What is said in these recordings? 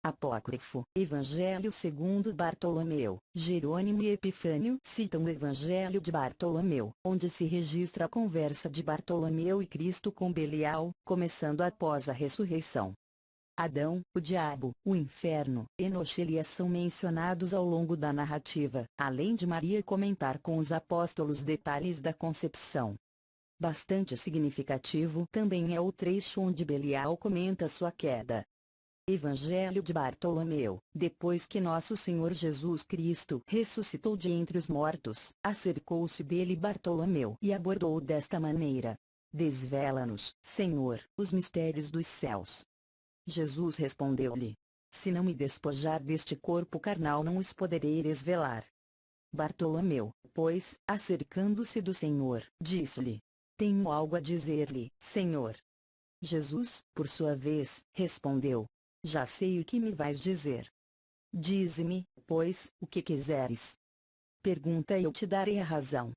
Apócrifo, Evangelho segundo Bartolomeu. Jerônimo e Epifânio citam o Evangelho de Bartolomeu, onde se registra a conversa de Bartolomeu e Cristo com Belial, começando após a ressurreição. Adão, o diabo, o inferno, Enoxe e Elias são mencionados ao longo da narrativa, além de Maria comentar com os apóstolos detalhes da concepção. Bastante significativo também é o trecho onde Belial comenta sua queda. Evangelho de Bartolomeu. Depois que nosso Senhor Jesus Cristo ressuscitou de entre os mortos, acercou-se dele Bartolomeu e abordou desta maneira: Desvela-nos, Senhor, os mistérios dos céus. Jesus respondeu-lhe: Se não me despojar deste corpo carnal, não os poderei desvelar. Bartolomeu, pois, acercando-se do Senhor, disse-lhe: Tenho algo a dizer-lhe, Senhor. Jesus, por sua vez, respondeu: Já sei o que me vais dizer. Dize-me, pois, o que quiseres. Pergunta e eu te darei a razão.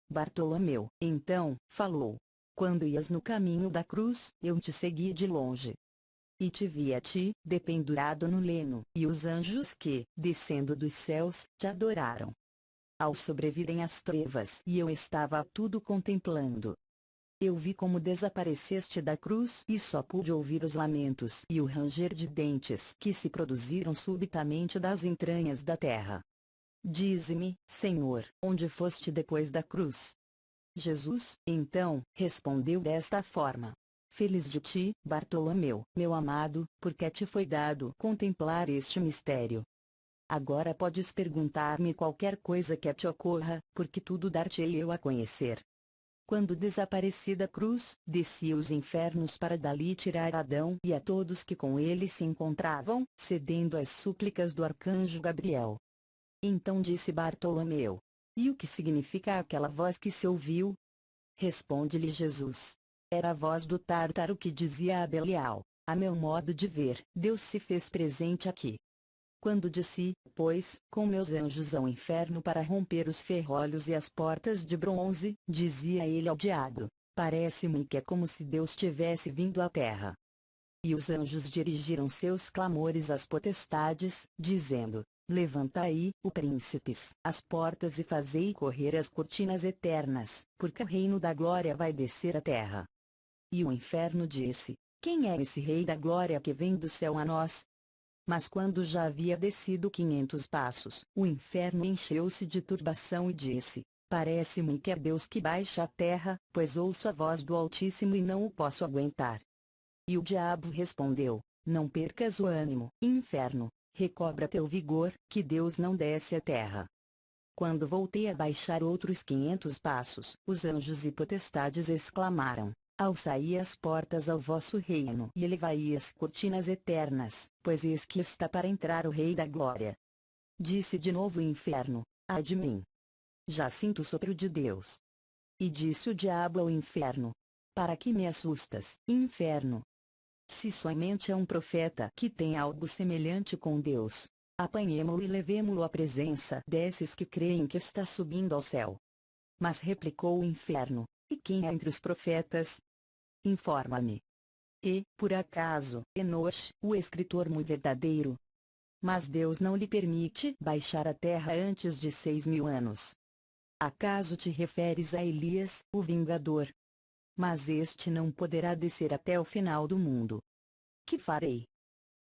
Bartolomeu, então, falou: Quando ias no caminho da cruz, eu te segui de longe. E te vi a ti, dependurado no leno, e os anjos que, descendo dos céus, te adoraram. Ao sobrevirem as trevas e eu estava tudo contemplando. Eu vi como desapareceste da cruz e só pude ouvir os lamentos e o ranger de dentes que se produziram subitamente das entranhas da terra. Dize-me, Senhor, onde foste depois da cruz? Jesus, então, respondeu desta forma: Feliz de ti, Bartolomeu, meu amado, porque te foi dado contemplar este mistério. Agora podes perguntar-me qualquer coisa que te ocorra, porque tudo dar-te-ei eu a conhecer. Quando desapareci da cruz, desci os infernos para dali tirar Adão e a todos que com ele se encontravam, cedendo às súplicas do arcanjo Gabriel. Então disse Bartolomeu: E o que significa aquela voz que se ouviu? Responde-lhe Jesus: Era a voz do Tártaro que dizia a Belial: A meu modo de ver, Deus se fez presente aqui. Quando desci, pois, com meus anjos ao inferno para romper os ferrolhos e as portas de bronze, dizia ele ao diabo: Parece-me que é como se Deus tivesse vindo à terra. E os anjos dirigiram seus clamores às potestades, dizendo: Levantai, o príncipes, as portas e fazei correr as cortinas eternas, porque o reino da glória vai descer à terra. E o inferno disse: Quem é esse rei da glória que vem do céu a nós? Mas quando já havia descido 500 passos, o inferno encheu-se de turbação e disse: Parece-me que é Deus que baixa à terra, pois ouço a voz do Altíssimo e não o posso aguentar. E o diabo respondeu: Não percas o ânimo, inferno, recobra teu vigor, que Deus não desce à terra. Quando voltei a baixar outros 500 passos, os anjos e potestades exclamaram: Alçai as portas ao vosso reino e elevai as cortinas eternas, pois eis que está para entrar o Rei da Glória. Disse de novo o inferno: Ai de mim! Já sinto o sopro de Deus. E disse o diabo ao inferno: Para que me assustas, inferno? Se somente é um profeta que tem algo semelhante com Deus, apanhemo-lo e levemo-lo à presença desses que creem que está subindo ao céu. Mas replicou o inferno: E quem é entre os profetas? Informa-me. E, por acaso, Enoxe, o escritor muito verdadeiro? Mas Deus não lhe permite baixar à terra antes de 6.000 anos. Acaso te referes a Elias, o vingador? Mas este não poderá descer até o final do mundo. Que farei?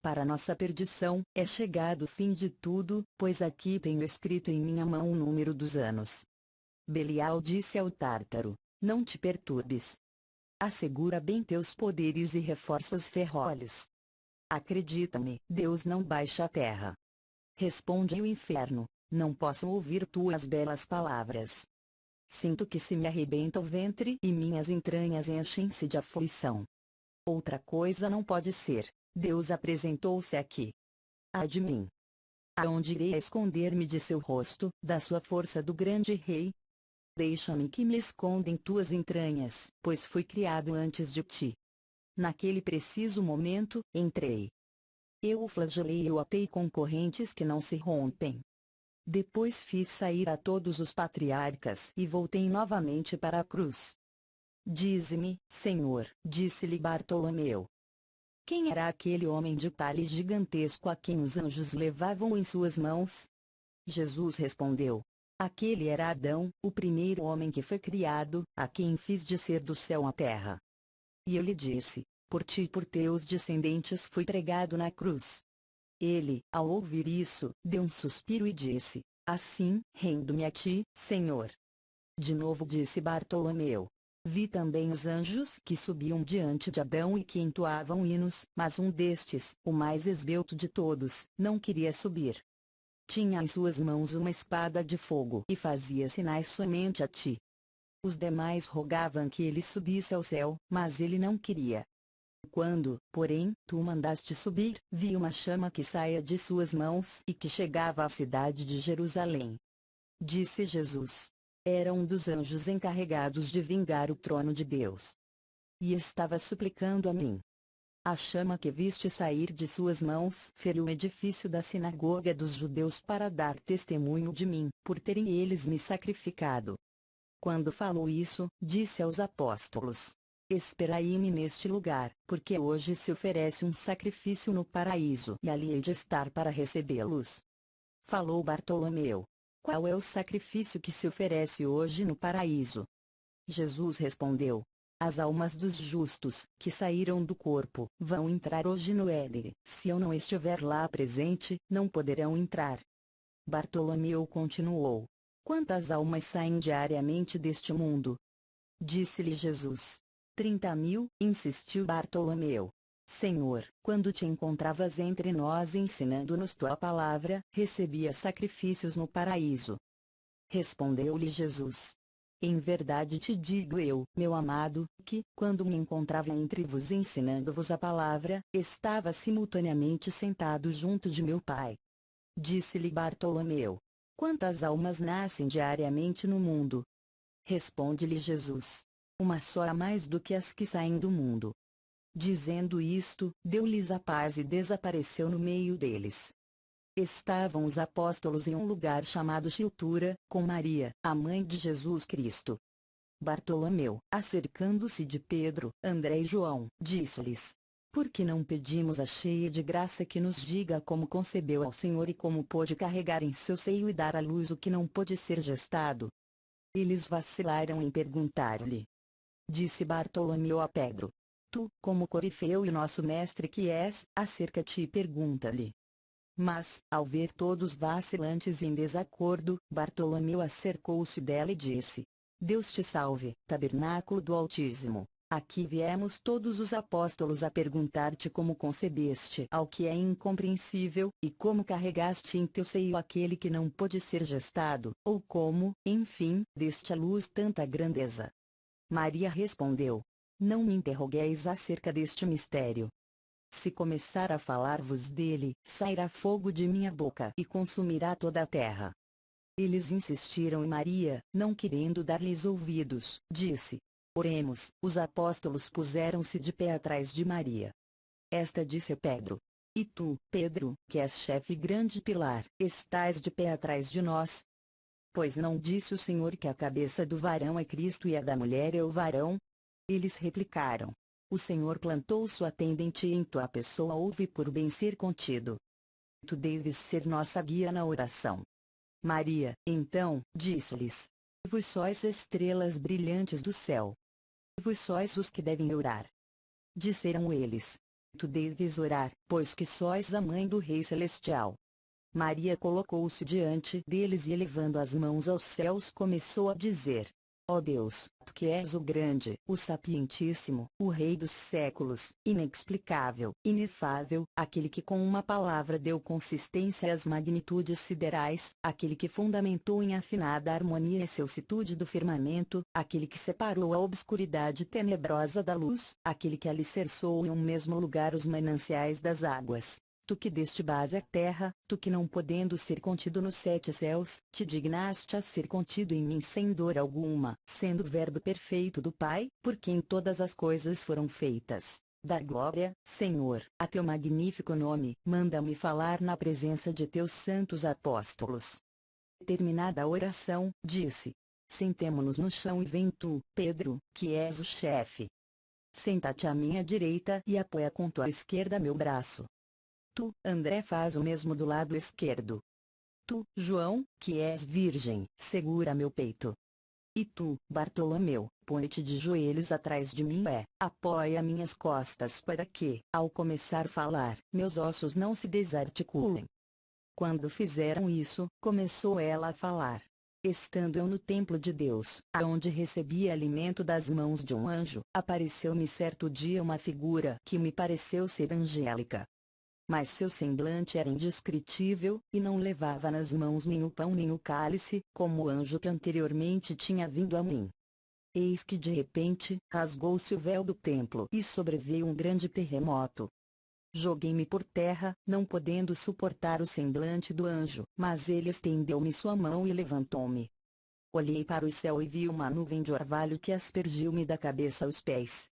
Para nossa perdição, é chegado o fim de tudo, pois aqui tenho escrito em minha mão o número dos anos. Belial disse ao Tártaro: Não te perturbes. Assegura bem teus poderes e reforça os ferrolhos. Acredita-me, Deus não baixa à terra. Responde o inferno: Não posso ouvir tuas belas palavras. Sinto que se me arrebenta o ventre e minhas entranhas enchem-se de aflição. Outra coisa não pode ser, Deus apresentou-se aqui. Ai de mim! Aonde irei esconder-me de seu rosto, da sua força do grande rei? Deixa-me que me esconda em tuas entranhas, pois fui criado antes de ti. Naquele preciso momento, entrei. Eu o flagelei e o atei com correntes que não se rompem. Depois fiz sair a todos os patriarcas e voltei novamente para a cruz. Dize-me, Senhor, disse-lhe Bartolomeu. Quem era aquele homem de talhe gigantesco a quem os anjos levavam em suas mãos? Jesus respondeu: aquele era Adão, o primeiro homem que foi criado, a quem fiz descer do céu à terra. E eu lhe disse: por ti e por teus descendentes fui pregado na cruz. Ele, ao ouvir isso, deu um suspiro e disse: assim, rendo-me a ti, Senhor. De novo disse Bartolomeu: vi também os anjos que subiam diante de Adão e que entoavam hinos, mas um destes, o mais esbelto de todos, não queria subir. Tinha em suas mãos uma espada de fogo e fazia sinais somente a ti. Os demais rogavam que ele subisse ao céu, mas ele não queria. Quando, porém, tu mandaste subir, vi uma chama que saía de suas mãos e que chegava à cidade de Jerusalém. Disse Jesus: era um dos anjos encarregados de vingar o trono de Deus. E estava suplicando a mim. A chama que viste sair de suas mãos feriu o edifício da sinagoga dos judeus para dar testemunho de mim, por terem eles me sacrificado. Quando falou isso, disse aos apóstolos: esperai-me neste lugar, porque hoje se oferece um sacrifício no paraíso e ali hei de estar para recebê-los. Falou Bartolomeu: qual é o sacrifício que se oferece hoje no paraíso? Jesus respondeu: as almas dos justos, que saíram do corpo, vão entrar hoje no Éden. Se eu não estiver lá presente, não poderão entrar. Bartolomeu continuou: quantas almas saem diariamente deste mundo? Disse-lhe Jesus: 30.000, insistiu Bartolomeu. Senhor, quando te encontravas entre nós ensinando-nos tua palavra, recebia sacrifícios no paraíso. Respondeu-lhe Jesus: em verdade te digo eu, meu amado, que, quando me encontrava entre vos ensinando-vos a palavra, estava simultaneamente sentado junto de meu Pai. Disse-lhe Bartolomeu: quantas almas nascem diariamente no mundo? Responde-lhe Jesus: uma só a mais do que as que saem do mundo. Dizendo isto, deu-lhes a paz e desapareceu no meio deles. Estavam os apóstolos em um lugar chamado Chiltura, com Maria, a mãe de Jesus Cristo. Bartolomeu, acercando-se de Pedro, André e João, disse-lhes: por que não pedimos a cheia de graça que nos diga como concebeu ao Senhor e como pôde carregar em seu seio e dar à luz o que não pôde ser gestado? Eles vacilaram em perguntar-lhe. Disse Bartolomeu a Pedro: tu, como corifeu e nosso mestre que és, acerca-te e pergunta-lhe. Mas, ao ver todos vacilantes e em desacordo, Bartolomeu acercou-se dela e disse: Deus te salve, tabernáculo do Altíssimo. Aqui viemos todos os apóstolos a perguntar-te como concebeste ao que é incompreensível, e como carregaste em teu seio aquele que não pôde ser gestado, ou como, enfim, deste à luz tanta grandeza. Maria respondeu: não me interrogueis acerca deste mistério. Se começar a falar-vos dele, sairá fogo de minha boca e consumirá toda a terra. Eles insistiram e Maria, não querendo dar-lhes ouvidos, disse: oremos. Os apóstolos puseram-se de pé atrás de Maria. Esta disse a Pedro: e tu, Pedro, que és chefe grande pilar, estás de pé atrás de nós? Pois não disse o Senhor que a cabeça do varão é Cristo e a da mulher é o varão? Eles replicaram: o Senhor plantou sua tenda em ti e em tua pessoa houve por bem ser contido. Tu deves ser nossa guia na oração. Maria, então, disse-lhes: vós sois estrelas brilhantes do céu. Vós sois os que devem orar. Disseram eles: tu deves orar, pois que sois a mãe do Rei Celestial. Maria colocou-se diante deles e elevando as mãos aos céus começou a dizer: ó Deus, tu que és o grande, o sapientíssimo, o Rei dos séculos, inexplicável, inefável, aquele que com uma palavra deu consistência às magnitudes siderais, aquele que fundamentou em afinada harmonia a excelsitude do firmamento, aquele que separou a obscuridade tenebrosa da luz, aquele que alicerçou em um mesmo lugar os mananciais das águas. Tu que deste base à terra, tu que não podendo ser contido nos sete céus, te dignaste a ser contido em mim sem dor alguma, sendo o verbo perfeito do Pai, por quem todas as coisas foram feitas. Dá glória, Senhor, a teu magnífico nome, manda-me falar na presença de teus santos apóstolos. Terminada a oração, disse: sentemo-nos no chão e vem tu, Pedro, que és o chefe. Senta-te à minha direita e apoia com tua esquerda meu braço. Tu, André, faz o mesmo do lado esquerdo. Tu, João, que és virgem, segura meu peito. E tu, Bartolomeu, põe-te de joelhos atrás de mim apoia minhas costas para que, ao começar a falar, meus ossos não se desarticulem. Quando fizeram isso, começou ela a falar. Estando eu no templo de Deus, aonde recebi alimento das mãos de um anjo, apareceu-me certo dia uma figura que me pareceu ser angélica. Mas seu semblante era indescritível, e não levava nas mãos nem o pão nem o cálice, como o anjo que anteriormente tinha vindo a mim. Eis que de repente, rasgou-se o véu do templo e sobreveio um grande terremoto. Joguei-me por terra, não podendo suportar o semblante do anjo, mas ele estendeu-me sua mão e levantou-me. Olhei para o céu e vi uma nuvem de orvalho que aspergiu-me da cabeça aos pés.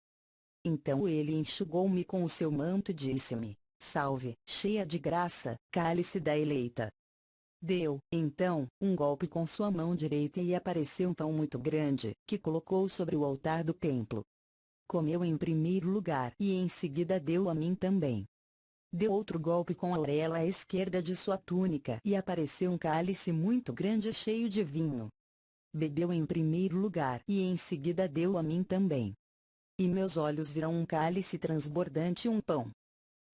Então ele enxugou-me com o seu manto e disse-me: Salve, cheia de graça, cálice da eleita. Deu, então, um golpe com sua mão direita e apareceu um pão muito grande, que colocou sobre o altar do templo. Comeu em primeiro lugar e em seguida deu a mim também. Deu outro golpe com a orelha esquerda de sua túnica e apareceu um cálice muito grande cheio de vinho. Bebeu em primeiro lugar e em seguida deu a mim também. E meus olhos viram um cálice transbordante e um pão.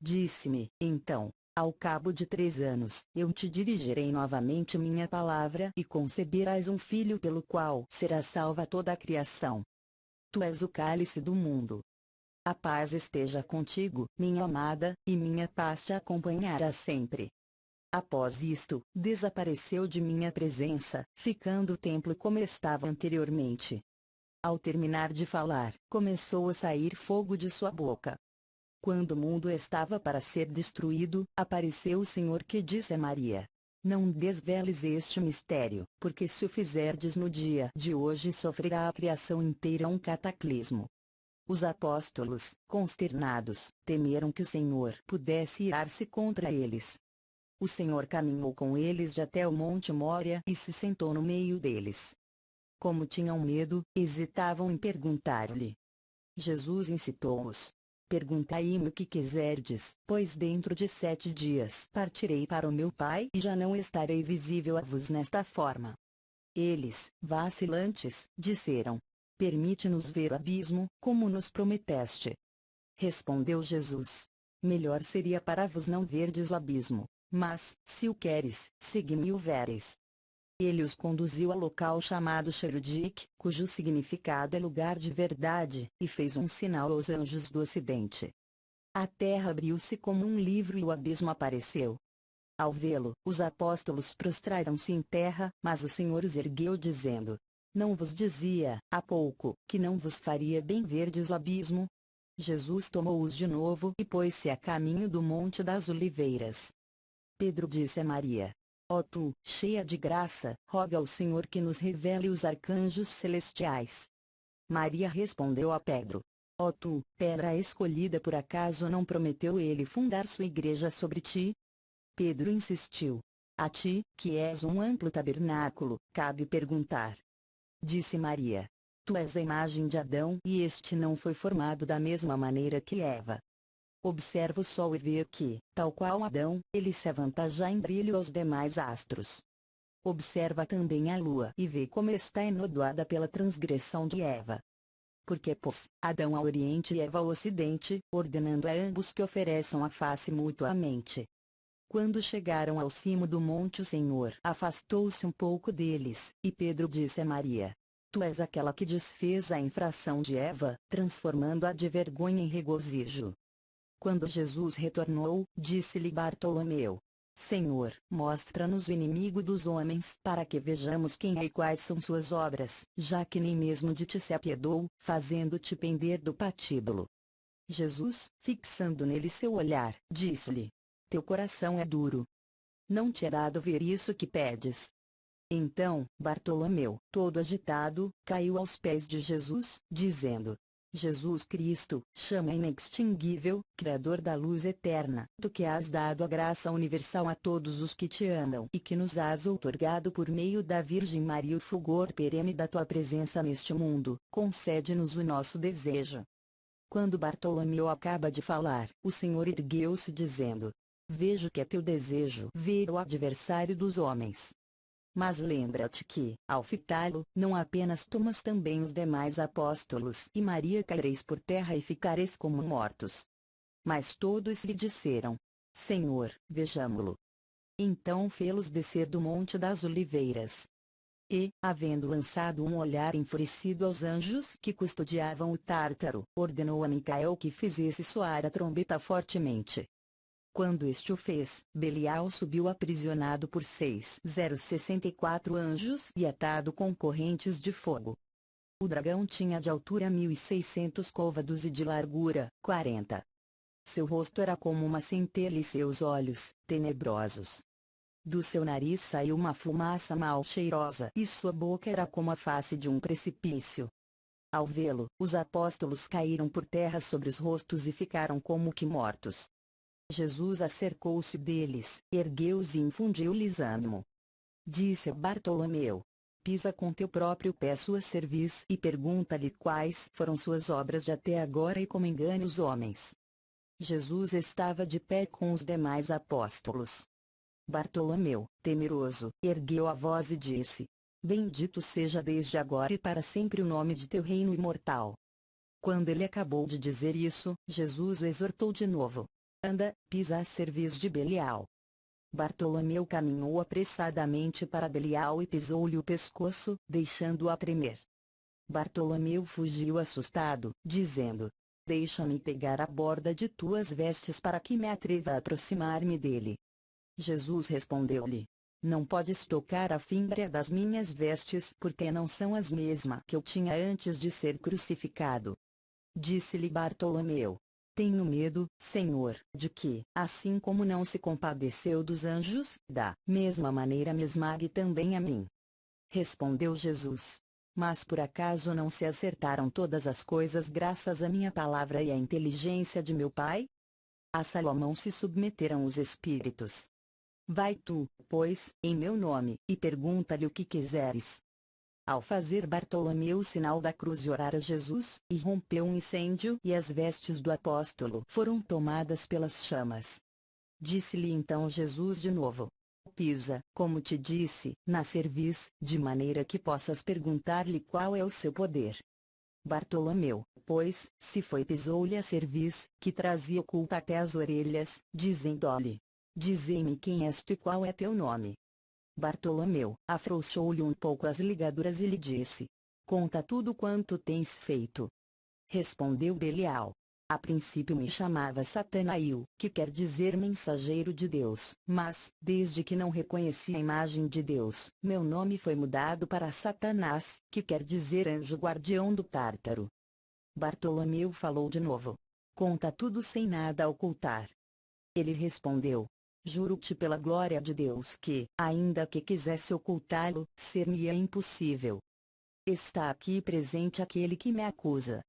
Disse-me, então: ao cabo de 3 anos, eu te dirigirei novamente minha palavra e conceberás um filho pelo qual será salva toda a criação. Tu és o cálice do mundo. A paz esteja contigo, minha amada, e minha paz te acompanhará sempre. Após isto, desapareceu de minha presença, ficando o templo como estava anteriormente. Ao terminar de falar, começou a sair fogo de sua boca. Quando o mundo estava para ser destruído, apareceu o Senhor que disse a Maria: Não desveles este mistério, porque se o fizerdes no dia de hoje sofrerá a criação inteira um cataclismo. Os apóstolos, consternados, temeram que o Senhor pudesse irar-se contra eles. O Senhor caminhou com eles de até o Monte Mória e se sentou no meio deles. Como tinham medo, hesitavam em perguntar-lhe. Jesus incitou-os: Perguntai-me o que quiserdes, pois dentro de 7 dias partirei para o meu Pai e já não estarei visível a vos nesta forma. Eles, vacilantes, disseram: Permite-nos ver o abismo, como nos prometeste. Respondeu Jesus: Melhor seria para vos não verdes o abismo, mas, se o queres, segui-me e o vereis. Ele os conduziu ao local chamado Cherudique, cujo significado é lugar de verdade, e fez um sinal aos anjos do ocidente. A terra abriu-se como um livro e o abismo apareceu. Ao vê-lo, os apóstolos prostraram-se em terra, mas o Senhor os ergueu dizendo: Não vos dizia, há pouco, que não vos faria bem verdes o abismo? Jesus tomou-os de novo e pôs-se a caminho do Monte das Oliveiras. Pedro disse a Maria: Ó tu, cheia de graça, roga ao Senhor que nos revele os arcanjos celestiais. Maria respondeu a Pedro: Ó tu, pedra escolhida, por acaso não prometeu ele fundar sua igreja sobre ti? Pedro insistiu: A ti, que és um amplo tabernáculo, cabe perguntar. Disse Maria: Tu és a imagem de Adão e este não foi formado da mesma maneira que Eva. Observa o sol e vê que, tal qual Adão, ele se avantaja em brilho aos demais astros. Observa também a lua e vê como está enodoada pela transgressão de Eva. Porque pôs Adão ao oriente e Eva ao ocidente, ordenando a ambos que ofereçam a face mutuamente. Quando chegaram ao cimo do monte, o Senhor afastou-se um pouco deles, e Pedro disse a Maria: Tu és aquela que desfez a infração de Eva, transformando-a de vergonha em regozijo. Quando Jesus retornou, disse-lhe Bartolomeu: Senhor, mostra-nos o inimigo dos homens, para que vejamos quem é e quais são suas obras, já que nem mesmo de ti se apiedou, fazendo-te pender do patíbulo. Jesus, fixando nele seu olhar, disse-lhe: Teu coração é duro. Não te é dado ver isso que pedes. Então, Bartolomeu, todo agitado, caiu aos pés de Jesus, dizendo: Jesus Cristo, chama inextinguível, Criador da luz eterna, tu que has dado a graça universal a todos os que te amam e que nos has outorgado por meio da Virgem Maria o fulgor perene da tua presença neste mundo, concede-nos o nosso desejo. Quando Bartolomeu acaba de falar, o Senhor ergueu-se dizendo: Vejo que é teu desejo ver o adversário dos homens. Mas lembra-te que, ao fitá-lo, não apenas tu mas também os demais apóstolos e Maria caireis por terra e ficareis como mortos. Mas todos lhe disseram: Senhor, vejamo-lo. Então fê-los descer do Monte das Oliveiras. E, havendo lançado um olhar enfurecido aos anjos que custodiavam o Tártaro, ordenou a Micael que fizesse soar a trombeta fortemente. Quando este o fez, Belial subiu aprisionado por 6,064 anjos e atado com correntes de fogo. O dragão tinha de altura 1.600 côvados e de largura 40. Seu rosto era como uma centelha e seus olhos, tenebrosos. Do seu nariz saiu uma fumaça mal cheirosa e sua boca era como a face de um precipício. Ao vê-lo, os apóstolos caíram por terra sobre os rostos e ficaram como que mortos. Jesus acercou-se deles, ergueu-os e infundiu-lhes ânimo. Disse a Bartolomeu: Pisa com teu próprio pé sua cerviz e pergunta-lhe quais foram suas obras de até agora e como engane os homens. Jesus estava de pé com os demais apóstolos. Bartolomeu, temeroso, ergueu a voz e disse: Bendito seja desde agora e para sempre o nome de teu reino imortal. Quando ele acabou de dizer isso, Jesus o exortou de novo: Anda, pisa a cerviz de Belial. Bartolomeu caminhou apressadamente para Belial e pisou-lhe o pescoço, deixando-o a tremer. Bartolomeu fugiu assustado, dizendo: Deixa-me pegar a borda de tuas vestes para que me atreva a aproximar-me dele. Jesus respondeu-lhe: Não podes tocar a fímbria das minhas vestes porque não são as mesmas que eu tinha antes de ser crucificado. Disse-lhe Bartolomeu: Tenho medo, Senhor, de que, assim como não se compadeceu dos anjos, da mesma maneira me esmague também a mim. Respondeu Jesus: Mas por acaso não se acertaram todas as coisas graças à minha palavra e à inteligência de meu Pai? A Salomão se submeteram os espíritos. Vai tu, pois, em meu nome, e pergunta-lhe o que quiseres. Ao fazer Bartolomeu o sinal da cruz e orar a Jesus, irrompeu um incêndio e as vestes do apóstolo foram tomadas pelas chamas. Disse-lhe então Jesus de novo: Pisa, como te disse, na cerviz, de maneira que possas perguntar-lhe qual é o seu poder. Bartolomeu, pois, se foi pisou-lhe a cerviz, que trazia oculta até as orelhas, dizendo-lhe: Dize-me quem és tu e qual é teu nome. Bartolomeu afrouxou-lhe um pouco as ligaduras e lhe disse: Conta tudo quanto tens feito. Respondeu Belial: A princípio me chamava Satanael, que quer dizer mensageiro de Deus, mas, desde que não reconheci a imagem de Deus, meu nome foi mudado para Satanás, que quer dizer anjo guardião do Tártaro. Bartolomeu falou de novo: Conta tudo sem nada ocultar. Ele respondeu: Juro-te pela glória de Deus que, ainda que quisesse ocultá-lo, ser-me-ia impossível. Está aqui presente aquele que me acusa.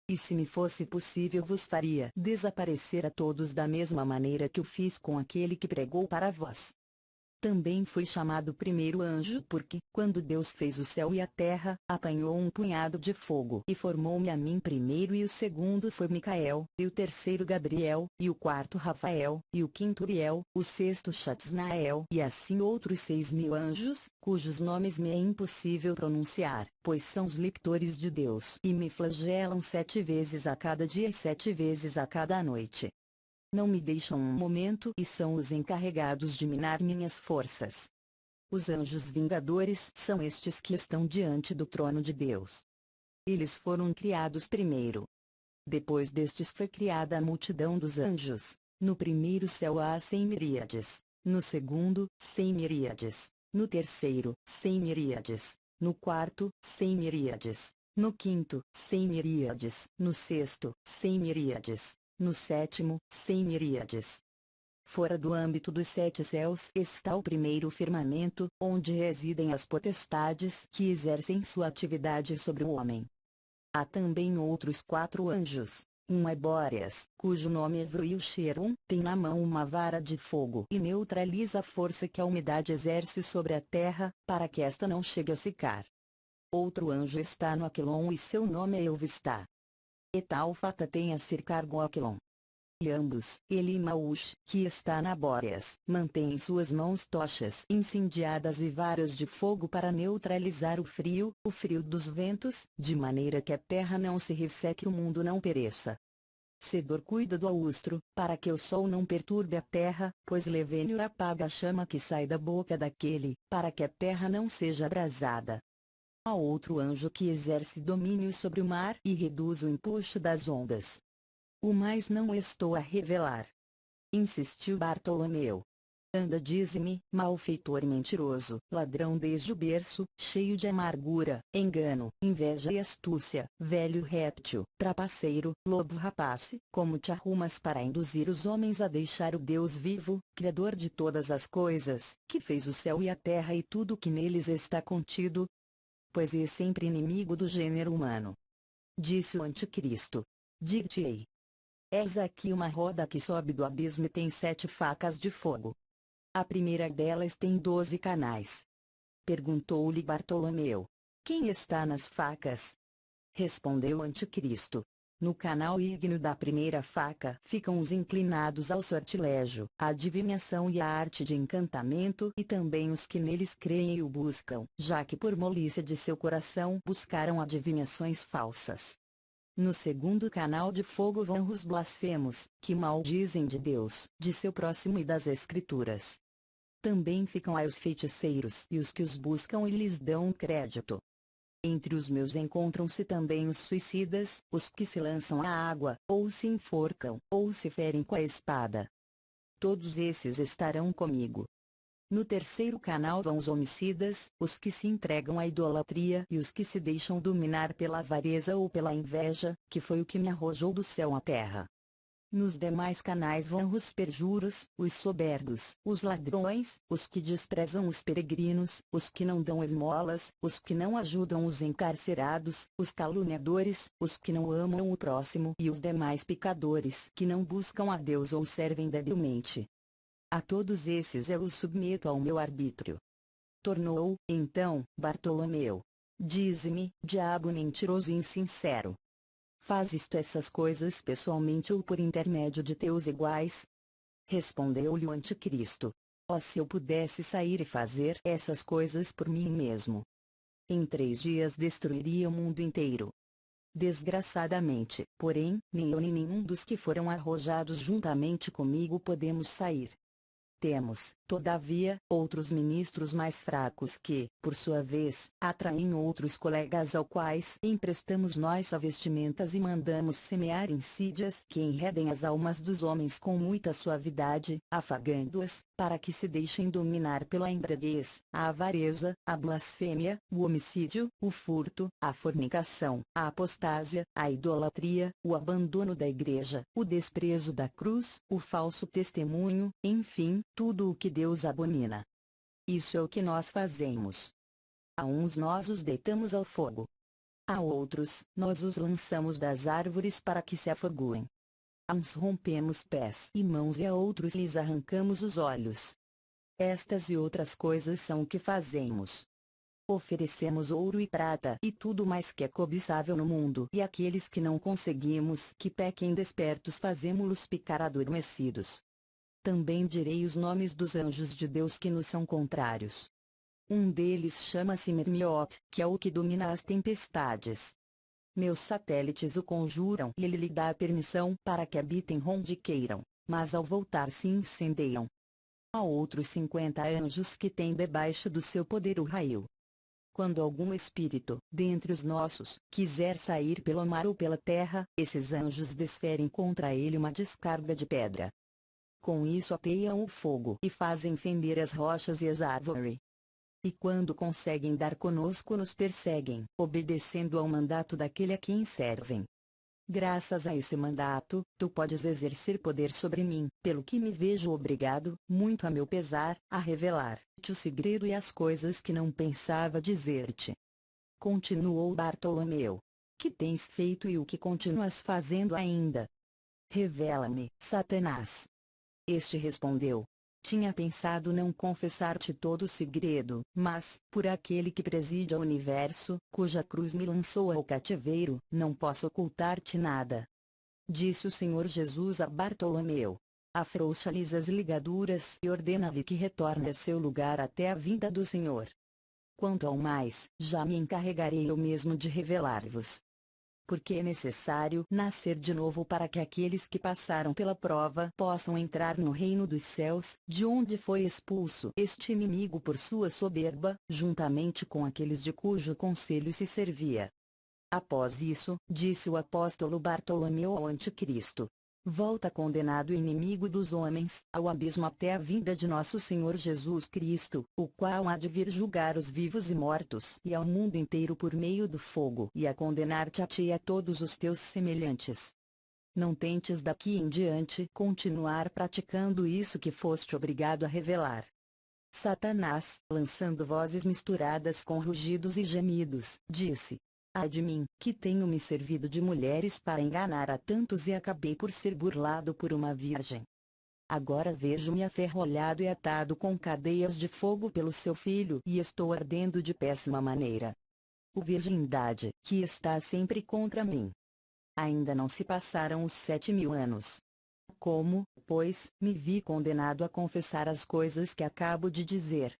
E se me fosse possível vos faria desaparecer a todos da mesma maneira que o fiz com aquele que pregou para vós. Também foi chamado primeiro anjo porque, quando Deus fez o céu e a terra, apanhou um punhado de fogo e formou-me a mim primeiro, e o segundo foi Micael, e o terceiro Gabriel, e o quarto Rafael, e o quinto Uriel, o sexto Xatsnael, e assim outros 6.000 anjos, cujos nomes me é impossível pronunciar, pois são os lictores de Deus e me flagelam 7 vezes a cada dia e 7 vezes a cada noite. Não me deixam um momento e são os encarregados de minar minhas forças. Os anjos vingadores são estes que estão diante do trono de Deus. Eles foram criados primeiro. Depois destes foi criada a multidão dos anjos. No primeiro céu há 100 miríades, no segundo, 100 miríades, no terceiro, 100 miríades, no quarto, 100 miríades, no quinto, 100 miríades, no sexto, 100 miríades, no sétimo, 100 miríades. Fora do âmbito dos 7 céus está o primeiro firmamento, onde residem as potestades que exercem sua atividade sobre o homem. Há também outros 4 anjos. Um é Bóreas, cujo nome é Vruilcherum, tem na mão uma vara de fogo e neutraliza a força que a umidade exerce sobre a terra, para que esta não chegue a secar. Outro anjo está no Aquilon e seu nome é Elvistá. Etalfata tem a Circargo-Aquilon. E ambos, ele e Maush, que está na Bóreas, mantêm em suas mãos tochas incendiadas e varas de fogo para neutralizar o frio dos ventos, de maneira que a terra não se resseque e o mundo não pereça. Sedor cuida do austro, para que o sol não perturbe a terra, pois Levênio apaga a chama que sai da boca daquele, para que a terra não seja abrasada. Há outro anjo que exerce domínio sobre o mar e reduz o empuxo das ondas. O mais não estou a revelar. Insistiu Bartolomeu. Anda, dize-me, malfeitor mentiroso, ladrão desde o berço, cheio de amargura, engano, inveja e astúcia, velho réptil, trapaceiro, lobo rapace, como te arrumas para induzir os homens a deixar o Deus vivo, Criador de todas as coisas, que fez o céu e a terra e tudo o que neles está contido? Pois é sempre inimigo do gênero humano. Disse o anticristo. Dir-te-ei. Eis aqui uma roda que sobe do abismo e tem 7 facas de fogo. A primeira delas tem 12 canais. Perguntou-lhe Bartolomeu. Quem está nas facas? Respondeu o anticristo. No canal ígneo da primeira faca ficam os inclinados ao sortilégio, à adivinhação e à arte de encantamento e também os que neles creem e o buscam, já que por malícia de seu coração buscaram adivinhações falsas. No segundo canal de fogo vão os blasfemos, que maldizem de Deus, de seu próximo e das Escrituras. Também ficam aí os feiticeiros e os que os buscam e lhes dão crédito. Entre os meus encontram-se também os suicidas, os que se lançam à água, ou se enforcam, ou se ferem com a espada. Todos esses estarão comigo. No terceiro canal vão os homicidas, os que se entregam à idolatria e os que se deixam dominar pela avareza ou pela inveja, que foi o que me arrojou do céu à terra. Nos demais canais vão os perjuros, os soberbos, os ladrões, os que desprezam os peregrinos, os que não dão esmolas, os que não ajudam os encarcerados, os caluniadores, os que não amam o próximo e os demais pecadores que não buscam a Deus ou servem debilmente. A todos esses eu os submeto ao meu arbítrio. Tornou, então, Bartolomeu. Dize-me, diabo mentiroso e insincero. Fazes tu essas coisas pessoalmente ou por intermédio de teus iguais? Respondeu-lhe o anticristo. Ó, se eu pudesse sair e fazer essas coisas por mim mesmo! Em 3 dias destruiria o mundo inteiro. Desgraçadamente, porém, nem eu nem nenhum dos que foram arrojados juntamente comigo podemos sair. Temos, todavia, outros ministros mais fracos que, por sua vez, atraem outros colegas ao quais emprestamos nossa vestimentas e mandamos semear insídias que enredem as almas dos homens com muita suavidade, afagando-as, para que se deixem dominar pela embriaguez, a avareza, a blasfêmia, o homicídio, o furto, a fornicação, a apostásia, a idolatria, o abandono da igreja, o desprezo da cruz, o falso testemunho, enfim, tudo o que Deus abomina. Isso é o que nós fazemos. A uns nós os deitamos ao fogo. A outros, nós os lançamos das árvores para que se afoguem. A uns rompemos pés e mãos e a outros lhes arrancamos os olhos. Estas e outras coisas são o que fazemos. Oferecemos ouro e prata e tudo mais que é cobiçável no mundo e aqueles que não conseguimos que pequem despertos fazemo-los ficar adormecidos. Também direi os nomes dos anjos de Deus que nos são contrários. Um deles chama-se Mermiot, que é o que domina as tempestades. Meus satélites o conjuram e ele lhe dá a permissão para que habitem onde queiram, mas ao voltar se incendeiam. Há outros 50 anjos que têm debaixo do seu poder o raio. Quando algum espírito, dentre os nossos, quiser sair pelo mar ou pela terra, esses anjos desferem contra ele uma descarga de pedra. Com isso ateiam o fogo e fazem fender as rochas e as árvores. E quando conseguem dar conosco nos perseguem, obedecendo ao mandato daquele a quem servem. Graças a esse mandato, tu podes exercer poder sobre mim, pelo que me vejo obrigado, muito a meu pesar, a revelar-te o segredo e as coisas que não pensava dizer-te. Continuou Bartolomeu. Que tens feito e o que continuas fazendo ainda? Revela-me, Satanás. Este respondeu. tinha pensado não confessar-te todo o segredo, mas, por aquele que preside ao universo, cuja cruz me lançou ao cativeiro, não posso ocultar-te nada. Disse o Senhor Jesus a Bartolomeu. Afrouxa-lhes as ligaduras e ordena-lhe que retorne a seu lugar até a vinda do Senhor. Quanto ao mais, já me encarregarei eu mesmo de revelar-vos. Porque é necessário nascer de novo para que aqueles que passaram pela prova possam entrar no reino dos céus, de onde foi expulso este inimigo por sua soberba, juntamente com aqueles de cujo conselho se servia. Após isso, disse o apóstolo Bartolomeu ao anticristo: volta, condenado inimigo dos homens, ao abismo até a vinda de nosso Senhor Jesus Cristo, o qual há de vir julgar os vivos e mortos e ao mundo inteiro por meio do fogo e a condenar-te a ti e a todos os teus semelhantes. Não tentes daqui em diante continuar praticando isso que foste obrigado a revelar. Satanás, lançando vozes misturadas com rugidos e gemidos, disse: ai de mim, que tenho me servido de mulheres para enganar a tantos e acabei por ser burlado por uma virgem. Agora vejo-me aferrolhado e atado com cadeias de fogo pelo seu filho e estou ardendo de péssima maneira. O virgindade, que está sempre contra mim. Ainda não se passaram os 7.000 anos. Como, pois, me vi condenado a confessar as coisas que acabo de dizer.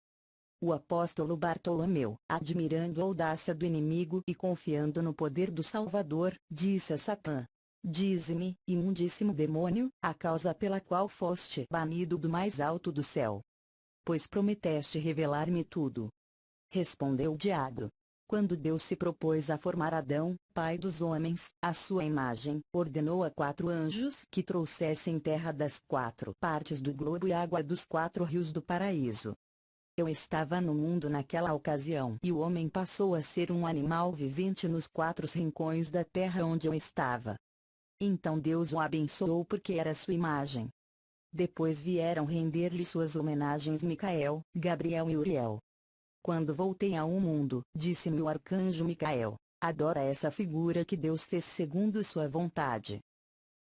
O apóstolo Bartolomeu, admirando a audácia do inimigo e confiando no poder do Salvador, disse a Satã: dize-me, imundíssimo demônio, a causa pela qual foste banido do mais alto do céu. Pois prometeste revelar-me tudo. Respondeu o diabo: quando Deus se propôs a formar Adão, pai dos homens, à sua imagem, ordenou a 4 anjos que trouxessem terra das 4 partes do globo e água dos 4 rios do paraíso. Eu estava no mundo naquela ocasião e o homem passou a ser um animal vivente nos 4 rincões da terra onde eu estava. Então Deus o abençoou porque era sua imagem. Depois vieram render-lhe suas homenagens Micael, Gabriel e Uriel. Quando voltei ao mundo, disse-me o arcanjo Micael: adora essa figura que Deus fez segundo sua vontade.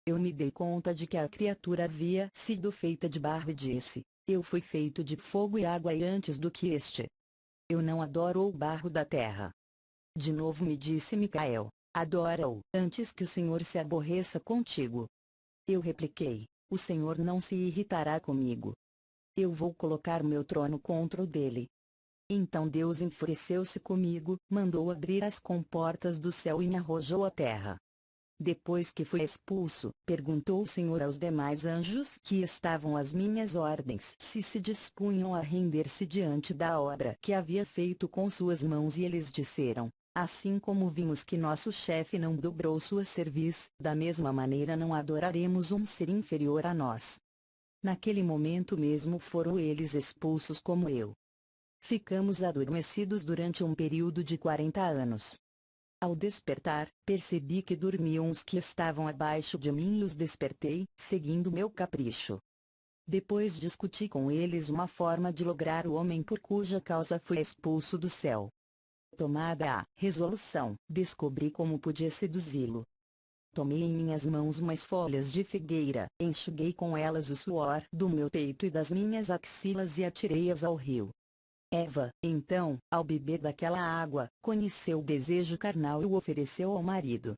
Eu me dei conta de que a criatura havia sido feita de barro e disse: eu fui feito de fogo e água e antes do que este. Eu não adoro o barro da terra. De novo me disse Micael: adora-o, antes que o Senhor se aborreça contigo. Eu repliquei: o Senhor não se irritará comigo. Eu vou colocar meu trono contra o dele. Então Deus enfureceu-se comigo, mandou abrir as comportas do céu e me arrojou à terra. Depois que fui expulso, perguntou o Senhor aos demais anjos que estavam às minhas ordens se dispunham a render-se diante da obra que havia feito com suas mãos e eles disseram: assim como vimos que nosso chefe não dobrou sua cerviz, da mesma maneira não adoraremos um ser inferior a nós. Naquele momento mesmo foram eles expulsos como eu. Ficamos adormecidos durante um período de 40 anos. Ao despertar, percebi que dormiam os que estavam abaixo de mim e os despertei, seguindo meu capricho. Depois discuti com eles uma forma de lograr o homem por cuja causa fui expulso do céu. Tomada a resolução, descobri como podia seduzi-lo. Tomei em minhas mãos umas folhas de figueira, enxuguei com elas o suor do meu peito e das minhas axilas e atirei-as ao rio. Eva, então, ao beber daquela água, conheceu o desejo carnal e o ofereceu ao marido.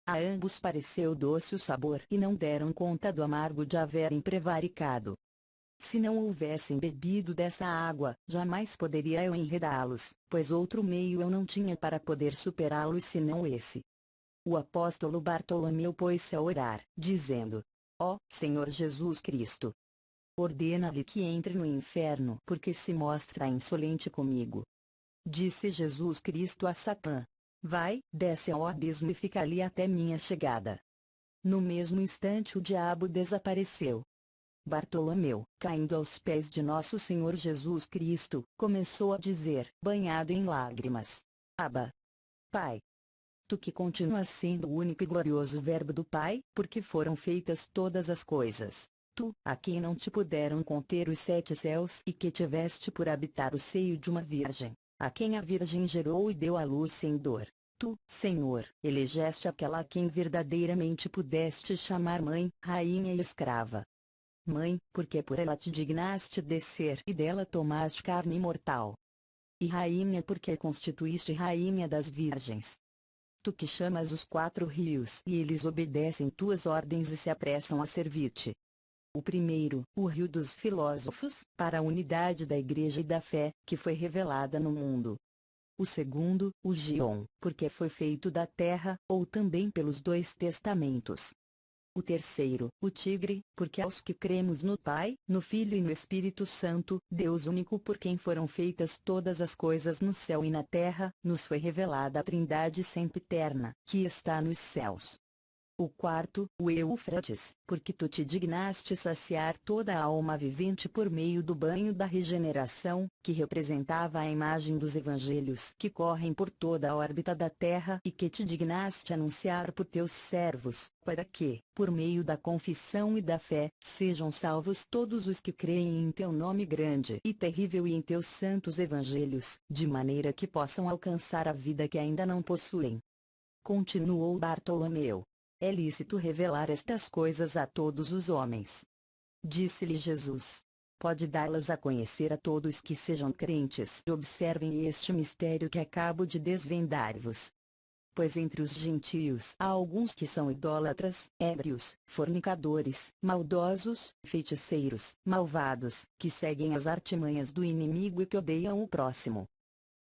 A ambos pareceu doce o sabor e não deram conta do amargo de haverem prevaricado. Se não houvessem bebido dessa água, jamais poderia eu enredá-los, pois outro meio eu não tinha para poder superá-los senão esse. O apóstolo Bartolomeu pôs-se a orar, dizendo: ó Senhor Jesus Cristo, ordena-lhe que entre no inferno porque se mostra insolente comigo. Disse Jesus Cristo a Satã: vai, desce ao abismo e fica ali até minha chegada. No mesmo instante o diabo desapareceu. Bartolomeu, caindo aos pés de nosso Senhor Jesus Cristo, começou a dizer, banhado em lágrimas: Abba, Pai. Tu que continuas sendo o único e glorioso Verbo do Pai, porque foram feitas todas as coisas. Tu, a quem não te puderam conter os 7 céus e que tiveste por habitar o seio de uma virgem, a quem a virgem gerou e deu à luz sem dor. Tu, Senhor, elegeste aquela a quem verdadeiramente pudeste chamar mãe, rainha e escrava. Mãe, porque por ela te dignaste descer e dela tomaste carne mortal. E rainha, porque constituíste rainha das virgens. Tu que chamas os 4 rios e eles obedecem tuas ordens e se apressam a servir-te. O primeiro, o rio dos filósofos, para a unidade da Igreja e da fé, que foi revelada no mundo. O segundo, o Gíon, porque foi feito da terra, ou também pelos 2 testamentos. O terceiro, o Tigre, porque aos que cremos no Pai, no Filho e no Espírito Santo, Deus único por quem foram feitas todas as coisas no céu e na terra, nos foi revelada a Trindade sempiterna, que está nos céus. O quarto, o Eufrates, porque tu te dignaste saciar toda a alma vivente por meio do banho da regeneração, que representava a imagem dos evangelhos que correm por toda a órbita da terra e que te dignaste anunciar por teus servos, para que, por meio da confissão e da fé, sejam salvos todos os que creem em teu nome grande e terrível e em teus santos evangelhos, de maneira que possam alcançar a vida que ainda não possuem. Continuou Bartolomeu. É lícito revelar estas coisas a todos os homens. Disse-lhe Jesus. Pode dá-las a conhecer a todos que sejam crentes e observem este mistério que acabo de desvendar-vos. Pois entre os gentios há alguns que são idólatras, ébrios, fornicadores, maldosos, feiticeiros, malvados, que seguem as artimanhas do inimigo e que odeiam o próximo.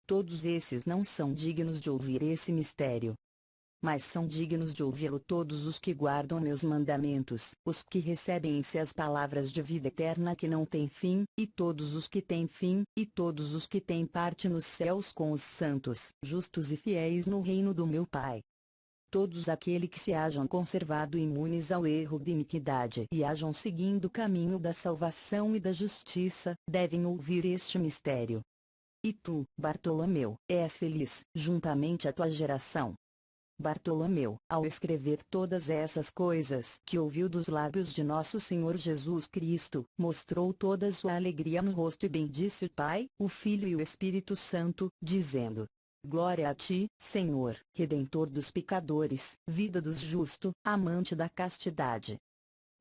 Todos esses não são dignos de ouvir esse mistério. Mas são dignos de ouvi-lo todos os que guardam meus mandamentos, os que recebem em si as palavras de vida eterna que não têm fim, e todos os que têm fim, e todos os que têm parte nos céus com os santos, justos e fiéis no reino do meu Pai. Todos aqueles que se hajam conservado imunes ao erro de iniquidade e hajam seguindo o caminho da salvação e da justiça, devem ouvir este mistério. E tu, Bartolomeu, és feliz, juntamente à tua geração. Bartolomeu, ao escrever todas essas coisas que ouviu dos lábios de nosso Senhor Jesus Cristo, mostrou toda sua alegria no rosto e bendisse o Pai, o Filho e o Espírito Santo, dizendo: Glória a ti, Senhor, Redentor dos pecadores, vida dos justos, amante da castidade.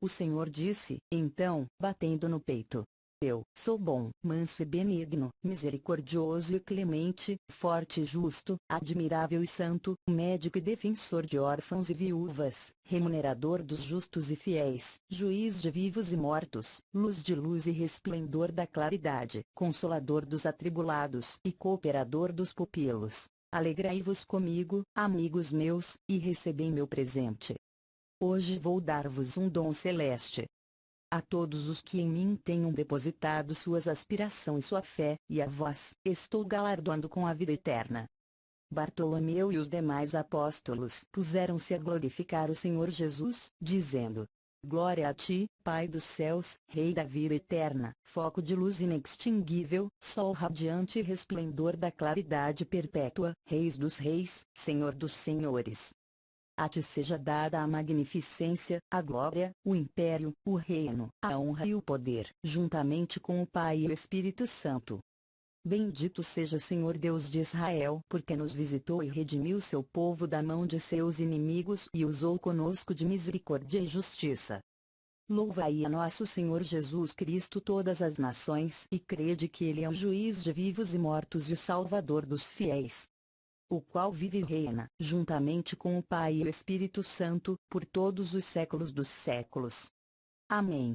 O Senhor disse, então, batendo no peito: Eu sou bom, manso e benigno, misericordioso e clemente, forte e justo, admirável e santo, médico e defensor de órfãos e viúvas, remunerador dos justos e fiéis, juiz de vivos e mortos, luz de luz e resplendor da claridade, consolador dos atribulados e cooperador dos pupilos. Alegrai-vos comigo, amigos meus, e recebei meu presente. Hoje vou dar-vos um dom celeste. A todos os que em mim tenham depositado suas aspirações e sua fé, e a vós, estou galardoando com a vida eterna. Bartolomeu e os demais apóstolos puseram-se a glorificar o Senhor Jesus, dizendo: Glória a ti, Pai dos céus, Rei da vida eterna, foco de luz inextinguível, sol radiante e resplendor da claridade perpétua, Reis dos reis, Senhor dos senhores. A ti seja dada a magnificência, a glória, o império, o reino, a honra e o poder, juntamente com o Pai e o Espírito Santo. Bendito seja o Senhor Deus de Israel, porque nos visitou e redimiu seu povo da mão de seus inimigos e usou conosco de misericórdia e justiça. Louvai a nosso Senhor Jesus Cristo todas as nações e crede que Ele é o juiz de vivos e mortos e o Salvador dos fiéis, o qual vive e reina, juntamente com o Pai e o Espírito Santo, por todos os séculos dos séculos. Amém.